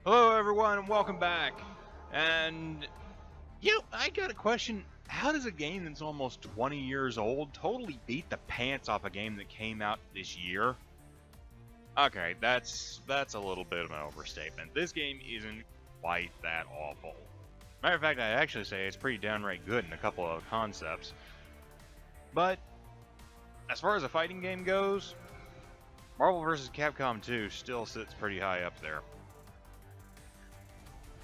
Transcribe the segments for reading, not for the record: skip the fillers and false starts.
Hello, everyone, and welcome back. And, I got a question. How does a game that's almost 20 years old totally beat the pants off a game that came out this year? Okay, that's a little bit of an overstatement. This game isn't quite that awful. Matter of fact, I'd actually say it's pretty downright good in a couple of concepts. But, as far as a fighting game goes, Marvel vs. Capcom 2 still sits pretty high up there.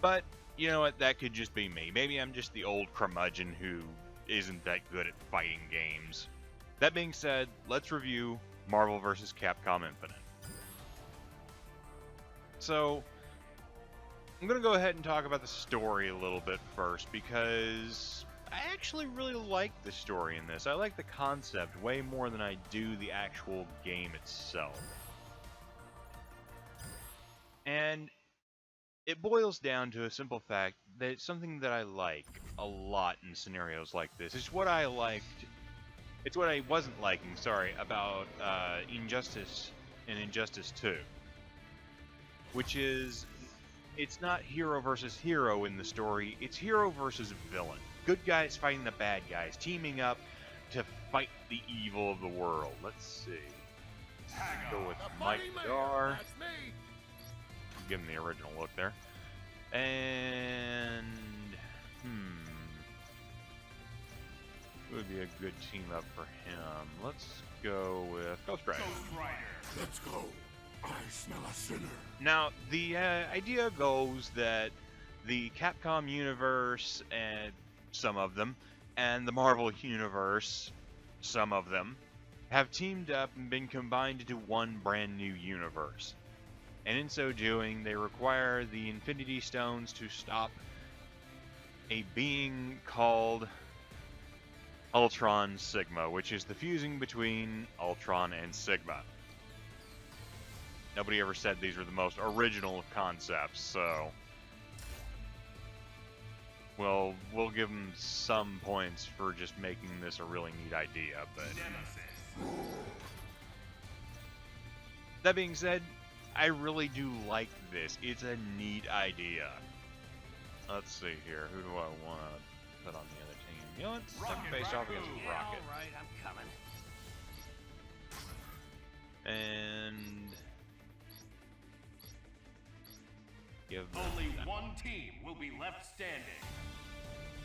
But, you know what, that could just be me. Maybe I'm just the old curmudgeon who isn't that good at fighting games. That being said, let's review Marvel vs. Capcom Infinite. So, I'm going to go ahead and talk about the story a little bit first, because I actually really like the story in this. I like the concept way more than I do the actual game itself. And it boils down to a simple fact that it's something that I like a lot in scenarios like this. It's what I liked. It's what I wasn't liking, about Injustice and Injustice 2. Which is, it's not hero versus hero in the story, it's hero versus villain. Good guys fighting the bad guys, teaming up to fight the evil of the world. Let's see. Go with Mike Dar. Give him the original look there. And it would be a good team up for him. Let's go with Ghost Rider. Let's go. I smell a sinner. Now, the idea goes that the Capcom universe, and some of them, and the Marvel universe, some of them, have teamed up and been combined into one brand new universe. And in so doing, they require the Infinity Stones to stop a being called Ultron Sigma, which is the fusing between Ultron and Sigma. Nobody ever said these were the most original of concepts, so we'll give them some points for just making this a really neat idea, but that being said, I really do like this. It's a neat idea. Let's see here. Who do I want to put on the other team? You know what? Second face off against Rocket. Alright, I'm coming. And give them Only that. one team will be left standing.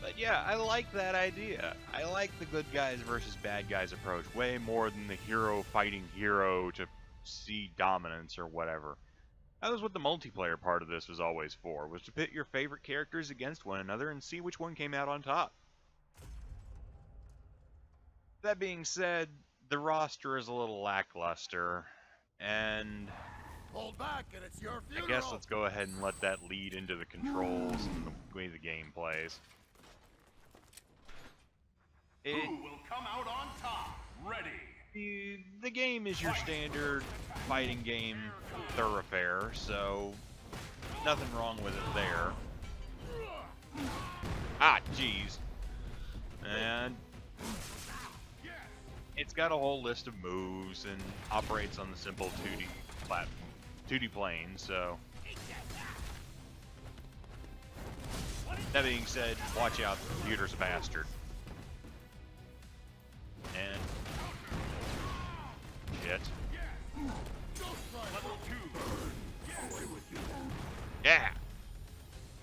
But yeah, I like that idea. I like the good guys versus bad guys approach way more than the hero fighting hero to see dominance or whatever. That was what the multiplayer part of this was always for, was to pit your favorite characters against one another and see which one came out on top. That being said, the roster is a little lackluster, and Hold back, and it's your funeral. I guess let's go ahead and let that lead into the controls and the way the game plays. Who will come out on top? Ready. The game is your standard fighting game thoroughfare, so nothing wrong with it there. Ah, jeez. And it's got a whole list of moves and operates on the simple 2D plane, so that being said, watch out, the computer's a bastard. And shit. Level 2. Yeah!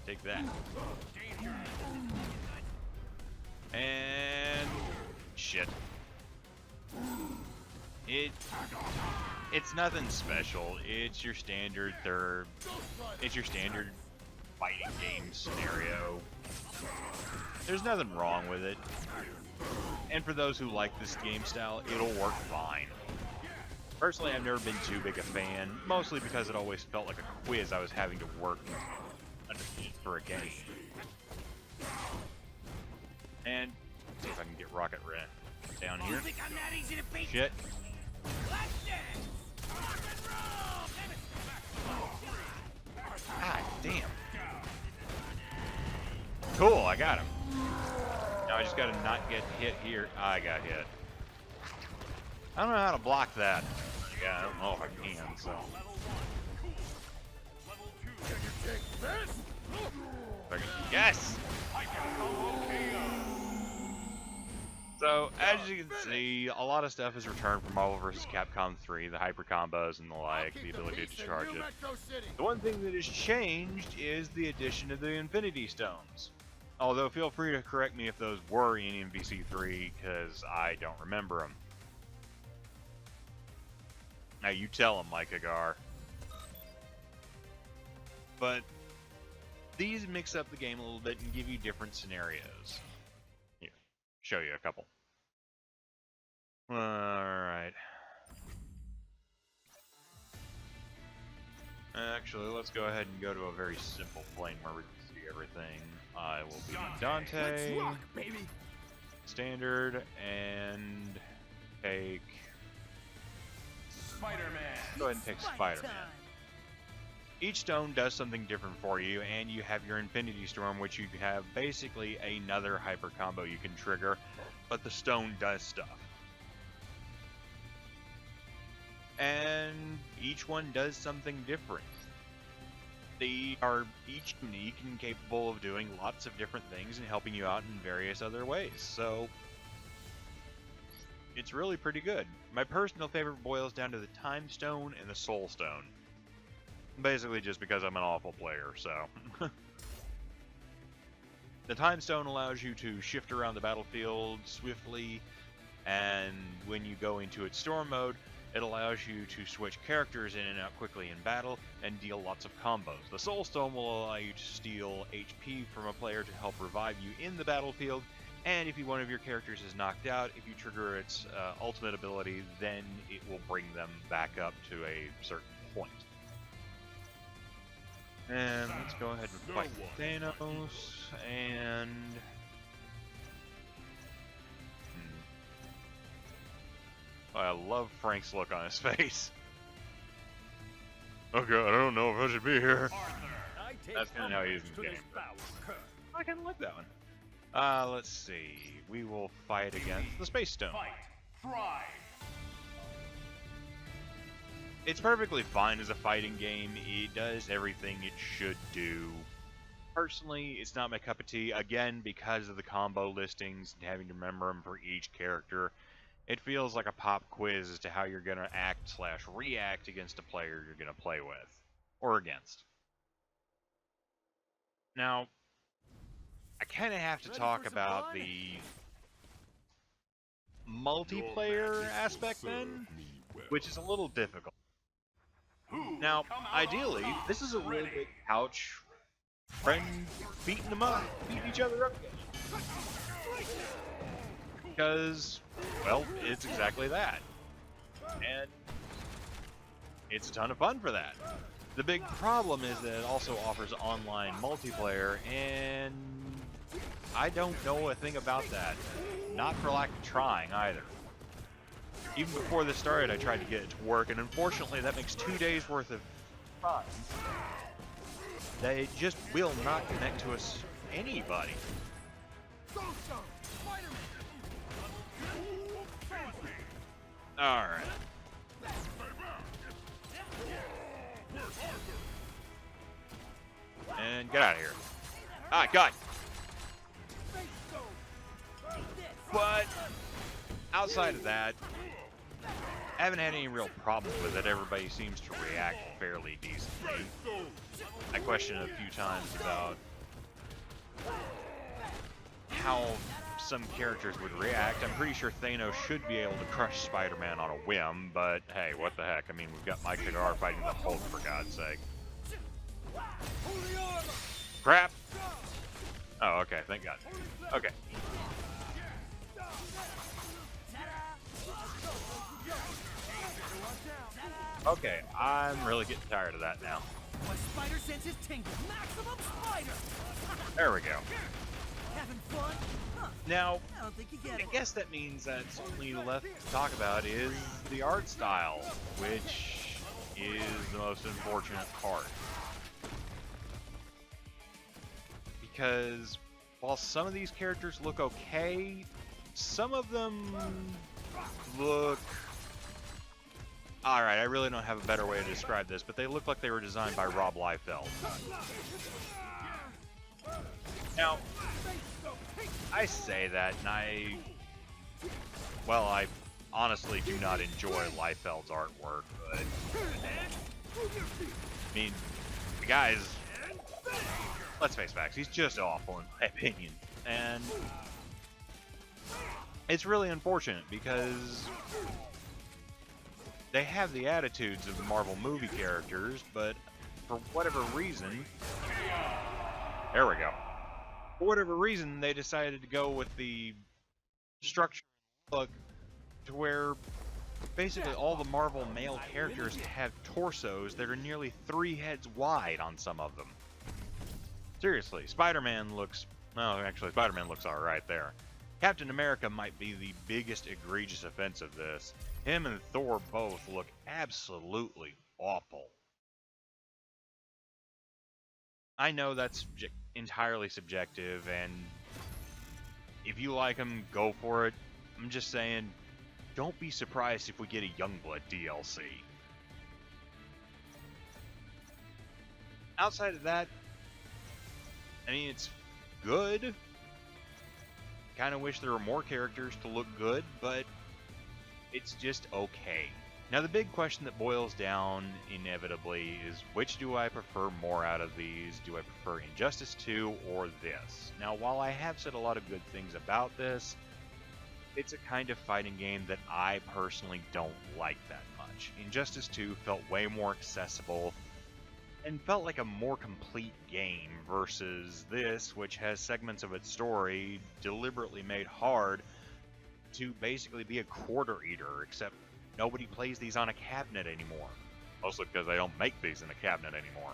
Take that. And shit. It's nothing special. It's your standard fighting game scenario. There's nothing wrong with it. And for those who like this game style, it'll work fine. Personally, I've never been too big a fan, mostly because it always felt like a quiz I was having to work underneath for a game. And let's see if I can get Rocket Red down here. Think I'm that easy to beat? Shit. Let's dance! Rock and roll! God damn. Cool, I got him. Now I just gotta not get hit here. I got hit. I don't know how to block that. Yeah, I don't know if I can, so. Level 1. Cool. Level 2. Yes! Hyper combo KO. So, as you can see, a lot of stuff is returned from Marvel vs. Capcom 3, the hyper combos and the like, the ability to charge it. The one thing that has changed is the addition of the Infinity Stones. Although, feel free to correct me if those were in MVC3, because I don't remember them. Now, you tell them, Mike Agar. But these mix up the game a little bit and give you different scenarios. Here, show you a couple. Alright. Actually, let's go ahead and go to a very simple plane where we can see everything. I will be Dante, standard, and take... Spider-Man. Go ahead and take Spider-Man. Each stone does something different for you, and you have your Infinity Storm, which you have basically another hyper combo you can trigger, but the stone does stuff. And each one does something different. They are each unique and capable of doing lots of different things and helping you out in various other ways, so it's really pretty good. My personal favorite boils down to the Time Stone and the Soul Stone. Basically just because I'm an awful player, so. The Time Stone allows you to shift around the battlefield swiftly, and when you go into its storm mode, it allows you to switch characters in and out quickly in battle and deal lots of combos. The Soul Stone will allow you to steal HP from a player to help revive you in the battlefield, and if one of your characters is knocked out, if you trigger its ultimate ability, then it will bring them back up to a certain point. And let's go ahead and fight Thanos, and... I love Frank's look on his face. Oh god, I don't know if I should be here. That's kind of how he is in the game. I kind of like that one. Let's see. We will fight against the Space Stone. Fight. Try. It's perfectly fine as a fighting game. It does everything it should do. Personally, it's not my cup of tea. Again, because of the combo listings and having to remember them for each character, it feels like a pop quiz as to how you're going to act/react against a player you're going to play with. Or against. Now, I kind of have to talk about the multiplayer aspect then, which is a little difficult. Now, ideally, this is a really big couch friend beating them up, beating each other up again. Because, well, it's exactly that. And it's a ton of fun for that. The big problem is that it also offers online multiplayer, and I don't know a thing about that. Not for lack of trying, either. Even before this started, I tried to get it to work, and unfortunately that makes 2 days worth of time. They just will not connect to us anybody. Alright. And get out of here. Ah, God! But outside of that, I haven't had any real problem with it. Everybody seems to react fairly decently. I questioned a few times about how some characters would react. I'm pretty sure Thanos should be able to crush Spider-Man on a whim, but hey, what the heck? I mean, we've got Mike Hagar fighting the Hulk, for God's sake. Crap! Oh, okay, thank God. Okay. Okay, I'm really getting tired of that now. My spider sense is tingled. Maximum spider! There we go. Having fun? Huh. Now, I don't think you get I it. guess that means that's only left to talk about is the art style, which is the most unfortunate part. Because while some of these characters look okay, some of them look... Alright, I really don't have a better way to describe this, but they look like they were designed by Rob Liefeld. Now, I say that, and I honestly do not enjoy Liefeld's artwork, but I mean, the guy's, let's face facts, he's just awful in my opinion, and it's really unfortunate because they have the attitudes of the Marvel movie characters, but for whatever reason, there we go. For whatever reason, they decided to go with the structure look to where basically all the Marvel male characters have torsos that are nearly 3 heads wide on some of them. Seriously, Spider-Man looks... well, actually, Spider-Man looks alright there. Captain America might be the biggest egregious offense of this. Him and Thor both look absolutely awful. I know that's entirely subjective, and if you like them, go for it. I'm just saying, don't be surprised if we get a Youngblood DLC. Outside of that, I mean, it's good. Kind of wish there were more characters to look good, but it's just okay. Now, the big question that boils down inevitably is, which do I prefer more out of these? Do I prefer Injustice 2 or this? Now, while I have said a lot of good things about this, it's a kind of fighting game that I personally don't like that much. Injustice 2 felt way more accessible and felt like a more complete game versus this, which has segments of its story deliberately made hard to basically be a quarter eater, except nobody plays these on a cabinet anymore. Mostly because they don't make these in a cabinet anymore.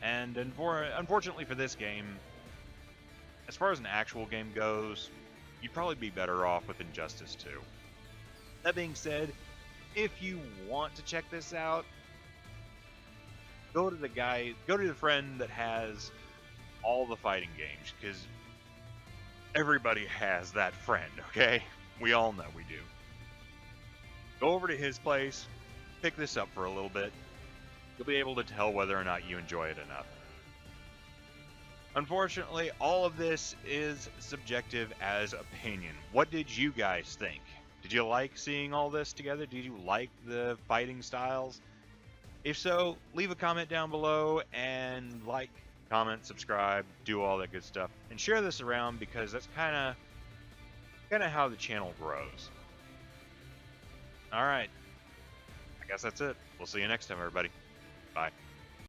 And unfortunately for this game, as far as an actual game goes, you'd probably be better off with Injustice 2. That being said, if you want to check this out, go to the friend that has all the fighting games, because everybody has that friend, okay? We all know we do. Go over to his place, pick this up for a little bit. You'll be able to tell whether or not you enjoy it enough. Unfortunately, all of this is subjective as opinion. What did you guys think? Did you like seeing all this together? Did you like the fighting styles? If so, leave a comment down below and like, comment, subscribe, do all that good stuff, and share this around because that's kind of how the channel grows. All right, I guess that's it. We'll see you next time, everybody. Bye.